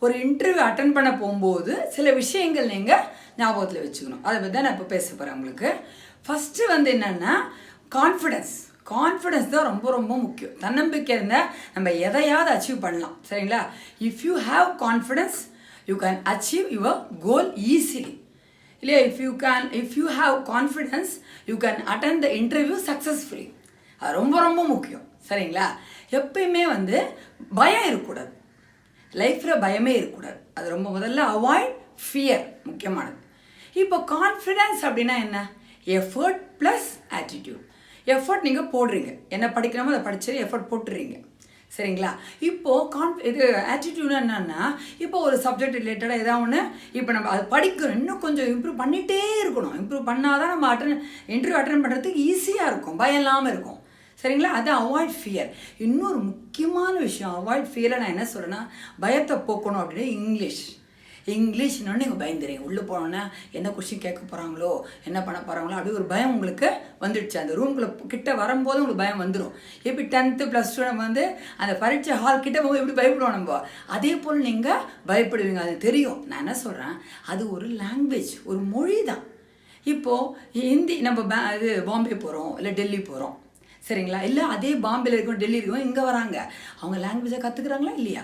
ஒரு interview attend பண்ண போகும்போது சில விஷயங்கள் நீங்கள் ஞாபகத்தில் வச்சுக்கணும். அதை பற்றி தான் நான் இப்போ பேச போகிறேன் உங்களுக்கு. ஃபஸ்ட்டு வந்து என்னென்னா கான்ஃபிடன்ஸ் தான் ரொம்ப ரொம்ப முக்கியம். தன்னம்பிக்கை இருந்தால் நம்ம எதையாவது அச்சீவ் பண்ணலாம். சரிங்களா? If you have confidence you can achieve your goal easily. இல்லையா? If you have confidence you can attend the interview successfully. அது ரொம்ப ரொம்ப முக்கியம். சரிங்களா? எப்பயுமே வந்து பயம் இருக்கக்கூடாது. லைஃப்பில் பயமே இருக்கக்கூடாது. அது ரொம்ப முதல்ல அவாய்ட் ஃபியர், முக்கியமானது. இப்போ கான்ஃபிடன்ஸ் அப்படின்னா என்ன? Effort plus attitude. எஃபர்ட் நீங்கள் போடுறீங்க, என்ன படிக்கணுமோ அதை படிச்சு எஃபர்ட் போட்டுறீங்க. சரிங்களா? இப்போது இது ஆட்டிடியூட் என்னன்னா, இப்போ ஒரு சப்ஜெக்ட் ரிலேட்டடாக ஏதாவது ஒன்று இப்போ நம்ம அது படிக்கணும், இன்னும் கொஞ்சம் இம்ப்ரூவ் பண்ணிகிட்டே இருக்கணும். இம்ப்ரூவ் பண்ணால் தான் நம்ம இன்டர்வியூ அட்டன் பண்ணுறதுக்கு ஈஸியாக இருக்கும், பயம் இல்லாமல் இருக்கும். சரிங்களா? அது அவாய்ட் ஃபியர். இன்னொரு முக்கியமான விஷயம், அவாய்ட் ஃபியரை நான் என்ன சொல்கிறேன்னா, பயத்தை போக்கணும் அப்படின்னு இங்கிலீஷ்னு நீங்கள் பயந்துறீங்க. உள்ளே போனோன்னா என்ன கொஸ்டின் கேட்க போகிறாங்களோ, என்ன பண்ண போகிறாங்களோ, அப்படி ஒரு பயம் உங்களுக்கு வந்துடுச்சு. அந்த ரூம்குள்ளே கிட்ட வரும்போது உங்களுக்கு பயம் வந்துடும். எப்படி 10th +2 நம்ம வந்து அந்த பரீட்சை ஹால் கிட்ட போய் எப்படி பயப்படுவோம் நம்ம, அதே போல் நீங்கள் பயப்படுவீங்க. அது தெரியும். நான் என்ன சொல்கிறேன், அது ஒரு லாங்குவேஜ், ஒரு மொழி தான். இப்போது ஹிந்தி நம்ம இது பாம்பே போகிறோம், இல்லை டெல்லி போகிறோம். சரிங்களா? இல்லை அதே பாம்பேயில் இருக்கோம், டெல்லி இருக்கோம், இங்கே வராங்க. அவங்க லாங்குவேஜை கற்றுக்குறாங்களா இல்லையா?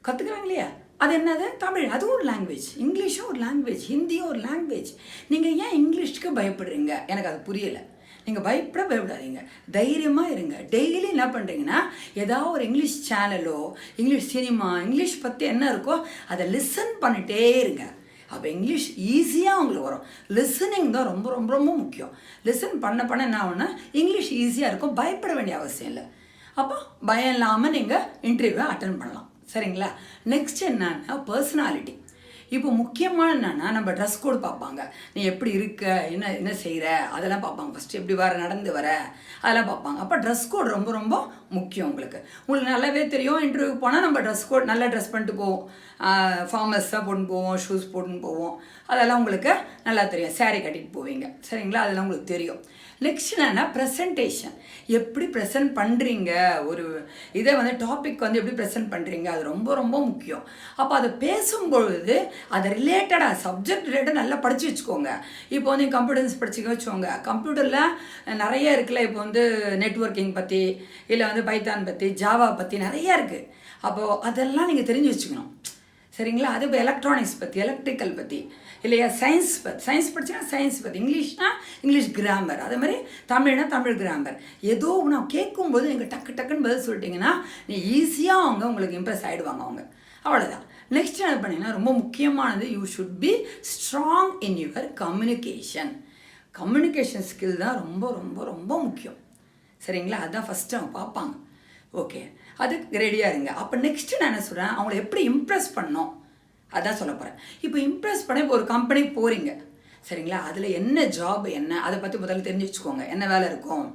கற்றுக்குறாங்க இல்லையா? அது என்னது? தமிழ், அதுவும் ஒரு லாங்குவேஜ். இங்கிலீஷும் ஒரு லாங்குவேஜ், ஹிந்தியும் ஒரு லாங்குவேஜ். நீங்கள் ஏன் இங்கிலீஷ்க்கு பயப்படுறீங்க? எனக்கு அது புரியலை. நீங்கள் பயப்படாதீங்க, தைரியமாக இருங்க. டெய்லி என்ன பண்ணுறீங்கன்னா, ஏதாவது ஒரு இங்கிலீஷ் சேனலோ, இங்கிலீஷ் சினிமா, இங்கிலீஷ் பற்றி என்ன இருக்கோ அதை லிசன் பண்ணிகிட்டே இருங்க. அப்போ இங்கிலீஷ் ஈஸியாக உங்களுக்கு வரும். லிசனிங் தான் ரொம்ப ரொம்ப ரொம்ப முக்கியம். லிசன் பண்ண என்ன ஆகும்னா இங்கிலீஷ் ஈஸியாக இருக்கும், பயப்பட வேண்டிய அவசியம் இல்லை. அப்போ பயம் இல்லாமல் நீங்கள் இன்டர்வியூவை அட்டன் பண்ணலாம். சரிங்களா? நெக்ஸ்ட் என்னன்னா பர்சனாலிட்டி. இப்போ முக்கியமான என்னென்னா, நம்ம ட்ரெஸ் கோடு பார்ப்பாங்க. நீ எப்படி இருக்க, என்ன செய்கிற, அதெல்லாம் பார்ப்பாங்க. ஃபஸ்ட்டு எப்படி நடந்து வர, அதெல்லாம் பார்ப்பாங்க. அப்போ ட்ரெஸ் கோட் ரொம்ப ரொம்ப முக்கியம். உங்களுக்கு நல்லாவே தெரியும், இன்டர்வியூ போனால் நம்ம ட்ரெஸ் கோட் நல்லா ட்ரெஸ் பண்ணிட்டு போவோம். ஃபார்மல்ஸாக போட்டுன்னு போவோம், ஷூஸ் போட்டுன்னு போவோம். அதெல்லாம் உங்களுக்கு நல்லா தெரியும். சாரீ கட்டிட்டு போவீங்க. சரிங்களா? அதெல்லாம் உங்களுக்கு தெரியும். நெக்ஸ்ட் என்னென்னா ப்ரெசன்டேஷன். எப்படி ப்ரெசென்ட் பண்ணுறீங்க, ஒரு இதை வந்து டாபிக் வந்து எப்படி ப்ரெசென்ட் பண்ணுறீங்க, அது ரொம்ப ரொம்ப முக்கியம். அப்போ அதை பேசும்பொழுது அதை ரிலேட்டடாக சப்ஜெக்ட் ரிலேட்டட் நல்லா படித்து வச்சுக்கோங்க. இப்போ வந்து கம்ப்யூட்டர்ஸ் படிச்சுக்க வச்சுக்கோங்க. கம்ப்யூட்டரில் நிறைய இருக்குல்ல. இப்போ வந்து நெட்வொர்க்கிங் பற்றி, இல்லை வந்து பைத்தான் பற்றி, ஜாவா பற்றி நிறையா இருக்குது. அப்போது அதெல்லாம் நீங்கள் தெரிஞ்சு வச்சுக்கணும். சரிங்களா? அது இப்போ எலக்ட்ரானிக்ஸ் பற்றி, எலக்ட்ரிக்கல் பற்றி, இல்லையா சயின்ஸ் படிச்சுன்னா சயின்ஸ் பற்றி, இங்கிலீஷ்னா இங்கிலீஷ் கிராமர், அதே மாதிரி தமிழ்னா தமிழ் கிராமர். ஏதோ நான் கேட்கும்போது நீங்கள் டக்குன்னு பதில் சொல்லிட்டீங்கன்னா நீ ஈஸியாக உங்களுக்கு இம்ப்ரெஸ் ஆகிடுவாங்க அவங்க. அவ்வளோதான். நெக்ஸ்ட் என்ன பண்ணிங்கன்னா, ரொம்ப முக்கியமானது, you should be strong in your communication skill தான் ரொம்ப ரொம்ப ரொம்ப முக்கியம். சரிங்களா? அதுதான் ஃபஸ்ட்டு அவங்க பார்ப்பாங்க. ஓகே, அதுக்கு ரெடியாக இருங்க. அப்போ நெக்ஸ்ட்டு நான் என்ன சொல்கிறேன், அவங்கள எப்படி இம்ப்ரெஸ் பண்ணணும் அதான் சொல்ல போகிறேன். இப்போ இம்ப்ரெஸ் பண்ண இப்போ ஒரு கம்பெனிக்கு போகிறீங்க. சரிங்களா? அதில் என்ன ஜாப், என்ன அதை பற்றி முதல்ல தெரிஞ்சு வச்சுக்கோங்க. என்ன வேலை இருக்கும்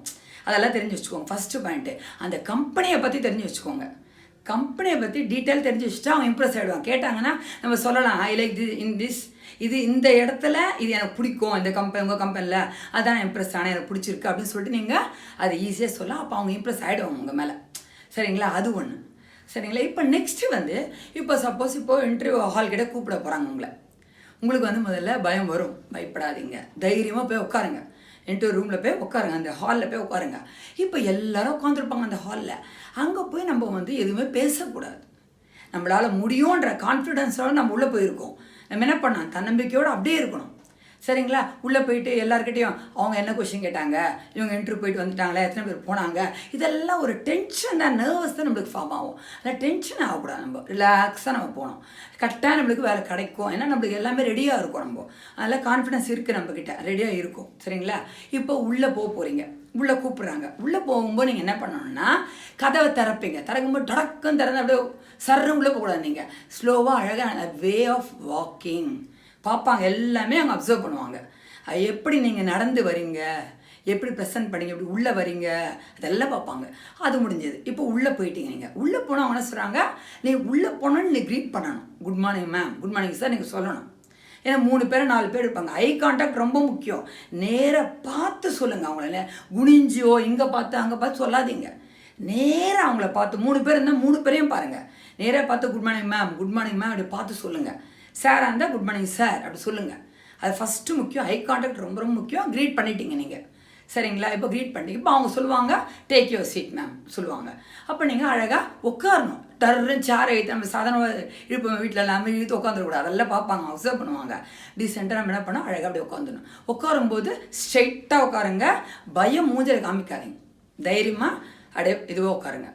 அதெல்லாம் தெரிஞ்சு வச்சுக்கோங்க. ஃபஸ்ட்டு பாயிண்ட்டு, அந்த கம்பெனியை பற்றி தெரிஞ்சு வச்சுக்கோங்க. கம்பெனியை பற்றி டீட்டெயில் தெரிஞ்சு வச்சுட்டா அவங்க இம்ப்ரெஸ் ஆகிடுவாங்க. கேட்டாங்கன்னா நம்ம சொல்லலாம், ஐ லைக் இது இந்த இடத்துல இது எனக்கு பிடிக்கும், இந்த உங்கள் கம்பெனியில் அதான் இம்ப்ரெஸ் ஆனால் எனக்கு பிடிச்சிருக்கு அப்படின்னு சொல்லிட்டு நீங்கள் அதை ஈஸியாக சொல்லலாம். அப்போ அவங்க இம்ப்ரெஸ் ஆகிடுவாங்க உங்கள் மேலே. சரிங்களா? அது ஒன்று. சரிங்களா? இப்போ நெக்ஸ்ட்டு வந்து இப்போ சப்போஸ் இன்டர்வியூ ஹால் கிட்ட கூப்பிட போகிறாங்க உங்களுக்கு வந்து முதல்ல பயம் வரும். பயப்படாதீங்க, தைரியமாக போய் உட்காருங்க. இன்டர்வியூ ரூமில் போய் உட்காருங்க, அந்த ஹாலில் போய் உட்காருங்க. இப்போ எல்லோரும் உட்காந்துருப்பாங்க அந்த ஹாலில். அங்கே போய் நம்ம வந்து எதுவுமே பேசக்கூடாது. நம்மளால் முடியுன்ற கான்ஃபிடென்ஸோடு நம்ம உள்ளே போயிருக்கோம். நம்ம என்ன பண்ணோம், தன்னம்பிக்கையோடு அப்படியே இருக்கணும். சரிங்களா? உள்ளே போயிட்டு எல்லாருக்கிட்டையும் அவங்க என்ன கொஸ்டின் கேட்டாங்க, இவங்க இன்டர்வியூ போயிட்டு வந்துட்டாங்களே, எத்தனை பேர் போனாங்க, இதெல்லாம் ஒரு டென்ஷன் தான், நர்வஸ் தான் நம்மளுக்கு ஃபார்ம் ஆகும். அதில் டென்ஷன் ஆகக்கூடாது. நம்ம ரிலாக்ஸாக நம்ம போகணும். கரெக்டாக நம்மளுக்கு வேலை கிடைக்கும். ஏன்னா நம்மளுக்கு எல்லாமே ரெடியாக இருக்கும். நம்ம அதில் கான்ஃபிடன்ஸ் இருக்குது, நம்மக்கிட்ட ரெடியாக இருக்கும். சரிங்களா? இப்போ உள்ளே போகிறீங்க, உள்ளே கூப்பிட்றாங்க. உள்ளே போகும்போது நீங்கள் என்ன பண்ணணும்னா, கதவை திறக்கும்போது டடக்குன்னு திறந்து அப்படியே சர்ற உள்ளே போகக்கூடாது. நீங்கள் ஸ்லோவாக அழகாக வே ஆஃப் வாக்கிங் பார்ப்பாங்க. எல்லாமே அவங்க அப்சர்வ் பண்ணுவாங்க. எப்படி நீங்கள் நடந்து வரீங்க, எப்படி ப்ரெசென்ட் பண்ணீங்க, எப்படி உள்ளே வரீங்க, அதெல்லாம் பார்ப்பாங்க. அது முடிஞ்சது. இப்போ உள்ளே போயிட்டீங்க. நீங்கள் உள்ளே போனால் அவங்க என்ன சொல்கிறாங்க, நீங்கள் உள்ளே போனோன்னு நீ க்ரீட் பண்ணணும். Good morning ma'am, good morning sir நீங்கள் சொல்லணும். ஏன்னா 3 பேர் 4 பேர் இருப்பாங்க. ஐ கான்டாக்ட் ரொம்ப முக்கியம். நேராக பார்த்து சொல்லுங்கள். அவங்கள குனிஞ்சியோ இங்கே பார்த்து அங்கே பார்த்து சொல்லாதீங்க. நேராக அவங்கள பார்த்து 3 பேர் இருந்தால் 3 பேரையும் பாருங்கள். நேராக பார்த்து குட் மார்னிங் மேம் அப்படி பார்த்து சொல்லுங்கள். சாராக இருந்தால் குட் மார்னிங் சார் அப்படி சொல்லுங்கள். அது ஃபஸ்ட்டு முக்கியம். ஐ கான்டாக்ட் ரொம்ப ரொம்ப முக்கியம். க்ரீட் பண்ணிட்டீங்க நீங்கள், சரிங்களா? இப்போ க்ரீட் பண்ணி இப்போ அவங்க சொல்லுவாங்க டேக் யுவர் சீட் மேம் சொல்லுவாங்க. அப்போ நீங்கள் அழகாக உட்காரணும். டர்ன்னு சேர் வைத்து நம்ம சாதாரண இழுப்பு வீட்டில் எல்லாமே இழுத்து உட்காந்துடக்கூடாது. அதெல்லாம் பார்ப்பாங்க, அப்சர்வ் பண்ணுவாங்க. டீசெண்டாக நம்ம என்ன பண்ணோம், அழகாக அப்படியே உட்காந்துடணும். உட்காரும்போது ஸ்ட்ரைட்டாக உட்காருங்க. பயம் மூஞ்சில் காமிக்காதீங்க. தைரியமாக அப்படியே இதுவாக உட்காருங்க,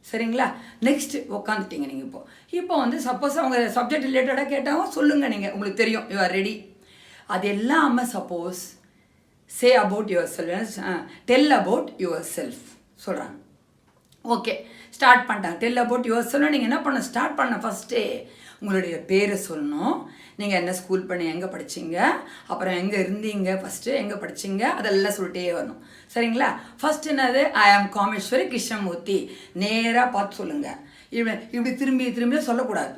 சரிங்களா? நெக்ஸ்ட்டு உட்காந்துட்டீங்க நீங்கள். இப்போ வந்து சப்போஸ் அவங்க சப்ஜெக்ட் ரிலேட்டடாக கேட்டாலும் சொல்லுங்கள். நீங்கள் உங்களுக்கு தெரியும், யூ ஆர் ரெடி. அது இல்லாமல் suppose say about yourself, tell about yourself சொல்கிறாங்க. ஓகே, ஸ்டார்ட் பண்ணிட்டாங்க. டெல் அபவுட் யுவர் நீங்கள் என்ன பண்ண ஸ்டார்ட் பண்ண ஃபஸ்ட்டே உங்களுடைய பேரை சொல்லணும். நீங்கள் என்ன ஸ்கூல் பண்ணி எங்கே படிச்சிங்க, அப்புறம் எங்கே இருந்தீங்க, ஃபஸ்ட்டு எங்கே படிச்சிங்க, அதெல்லாம் சொல்லிட்டே வரணும், சரிங்களா? ஃபஸ்ட் என்னது, ஐ ஆம் காமேஸ்வரி கிருஷ்ணமூர்த்தி. நேராக பார்த்து சொல்லுங்கள். இப்படி திரும்பி சொல்லக்கூடாது.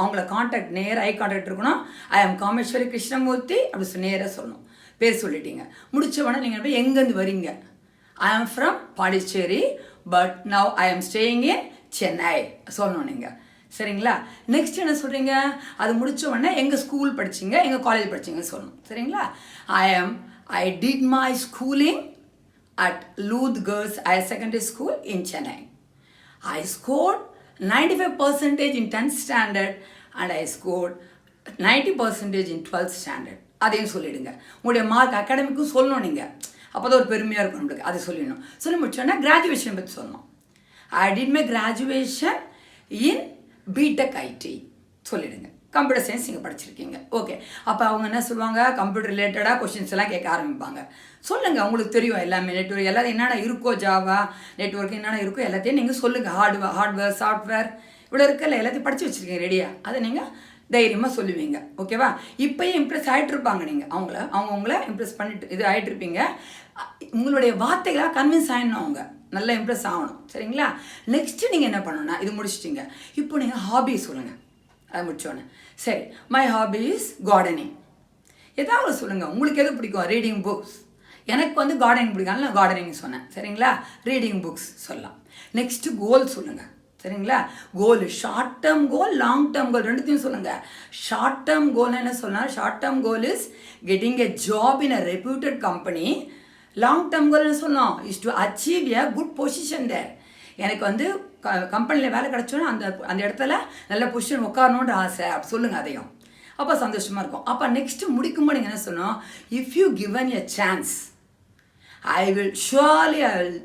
அவங்கள கான்டாக்ட் நேராக ஐ கான்டாக்ட் இருக்கணும். ஐ ஆம் காமேஸ்வரி கிருஷ்ணமூர்த்தி அப்படி நேராக சொல்லணும். பேர் சொல்லிட்டீங்க. முடிச்சவொடனே நீங்கள் போய் எங்கேருந்து வரீங்க, I am from Pondicherry but now I am staying இன் சென்னை சொல்லணும் நீங்கள், சரிங்களா? நெக்ஸ்ட் என்ன சொல்கிறீங்க, அது முடிச்ச உடனே எங்கள் ஸ்கூல் படிச்சிங்க, எங்கள் காலேஜ் படிச்சிங்கன்னு சொல்லணும், சரிங்களா? ஐ did my schooling at Lud girls higher secondary school in Chennai. I scored 95% in 10th standard and I scored 90% in 12th standard. அதையும் சொல்லிவிடுங்க. உங்களுடைய மார்க் அகாடமிக்கும் சொல்லணும் நீங்கள். அப்போ தான் ஒரு பெருமையாக இருக்கும் நம்மளுக்கு. அதை சொல்லிடணும். சொல்லி முடிச்சோன்னா கிராஜுவேஷன் பற்றி சொல்லணும். I did my graduation in BTech IT சொல்லிவிடுங்க. கம்ப்யூட்டர் சயின்ஸ் நீங்கள் படிச்சிருக்கீங்க, ஓகே. அப்போ அவங்க என்ன சொல்லுவாங்க, கம்ப்யூட்டர் ரிலேட்டடாக கொஷின்ஸ் எல்லாம் கேட்க ஆரம்பிப்பாங்க. சொல்லுங்கள், உங்களுக்கு தெரியும் எல்லாமே. நெட்ஒர்க் எல்லாரும் என்னென்ன இருக்கோ, ஜாவா நெட்ஒர்க் என்னென்ன இருக்கோ எல்லாத்தையும் நீங்கள் சொல்லுங்கள். ஹார்ட்வேர் சாஃப்ட்வேர் இவ்வளோ இருக்குல்ல, எல்லாத்தையும் படித்து வச்சுருக்கீங்க ரெடியாக. அதை நீங்கள் தைரியமாக சொல்லுவீங்க, ஓகேவா? இப்போயும் இம்ப்ரெஸ் ஆகிட்டுருப்பாங்க. நீங்கள் அவங்கள இம்ப்ரெஸ் பண்ணிட்டு இது ஆகிட்டுருப்பீங்க. உங்களுடைய வார்த்தைகளாக கன்வின்ஸ் ஆகிடணும். அவங்க நல்லா இம்ப்ரெஸ் ஆகணும், சரிங்களா? நெக்ஸ்ட்டு நீங்கள் என்ன பண்ணணும்னா, இது முடிச்சிட்டிங்க. இப்போ நீங்கள் ஹாபி சொல்லுங்கள். அது முடிச்சோன்னே சரி, மை ஹாபி இஸ் கார்டனிங். ஏதாவது சொல்லுங்கள். உங்களுக்கு எது பிடிக்கும்? Reading books. எனக்கு வந்து கார்டனிங் பிடிக்கும், நான் கார்டனிங் சொன்னேன், சரிங்களா? ரீடிங் புக்ஸ் சொல்லலாம். நெக்ஸ்ட்டு கோல் சொல்லுங்கள், சரிங்களா? Goal short term goal, long term goal ரெண்டுத்தையும் சொல்லுங்கள். ஷார்ட் டேர்ம் கோல் என்ன சொல்லலாம், short term goal is getting a job in a reputed company. Long term goal என்ன சொல்லணும், is to achieve a good position there. எனக்கு வந்து கம்பெனியில் வேலை கிடச்சோன்னா அந்த இடத்துல நல்ல பொசிஷன் உட்காரணுன்ற ஆசை அப்படி சொல்லுங்கள். அதையும் அப்போ சந்தோஷமாக இருக்கும். அப்போ நெக்ஸ்ட்டு முடிக்கும்போது நீங்கள் என்ன சொன்னோம், if you given a chance I will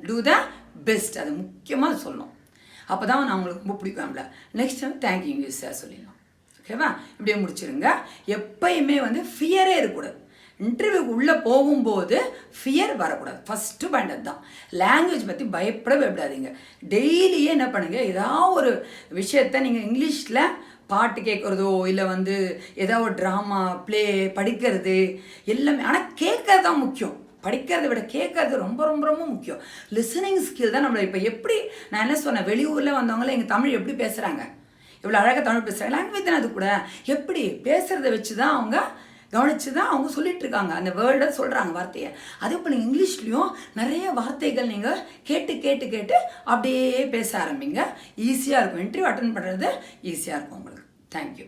do the best. அது முக்கியமாக சொல்லணும். அப்போ தான் நான் உங்களுக்கு ரொம்ப பிடிக்கும்ல. நெக்ஸ்ட் டைம் தேங்க்யூ சார் சொல்லிடலாம், ஓகேவா? இப்படியே முடிச்சிருங்க. எப்பயுமே வந்து ஃபியரே இருக்கக்கூடாது. இன்டர்வியூக்கு உள்ளே போகும்போது ஃபியர் வரக்கூடாது. ஃபஸ்ட்டு பாயிண்ட் தான். லாங்குவேஜ் பற்றி பயப்படவே விடாதீங்க. டெய்லியே என்ன பண்ணுங்கள், ஏதாவது ஒரு விஷயத்த நீங்கள் இங்கிலீஷில் பாட்டு கேட்குறதோ இல்லை வந்து ஏதாவது ஒரு ட்ராமா ப்ளே படிக்கிறது எல்லாமே. ஆனால் கேட்கறது தான் முக்கியம். படிக்கிறத விட கேட்கறது ரொம்ப ரொம்ப ரொம்ப முக்கியம். லிசனிங் ஸ்கில் தான் நம்மளை. இப்போ எப்படி நான் என்ன சொன்னேன், வெளியூரில் வந்தவங்களே எங்கள் தமிழ் எப்படி பேசுகிறாங்க, இவ்வளோ அழகாக தமிழ் பேசுகிறாங்க. லாங்குவேஜ் தானே அது கூட. எப்படி பேசுகிறத வச்சு தான் அவங்க கவனித்து தான் அவங்க சொல்லிட்டு இருக்காங்க. அந்த வேர்டை சொல்கிறாங்க, வார்த்தையை. அதே போல் நீங்கள் இங்கிலீஷ்லேயும் நிறைய வார்த்தைகள் நீங்கள் கேட்டு கேட்டு கேட்டு அப்படியே பேச ஆரம்பிங்க. ஈஸியாக இருக்கும். இன்டர்வியூ அட்டன் பண்ணுறது ஈஸியாக இருக்கும் உங்களுக்கு. தேங்க்யூ.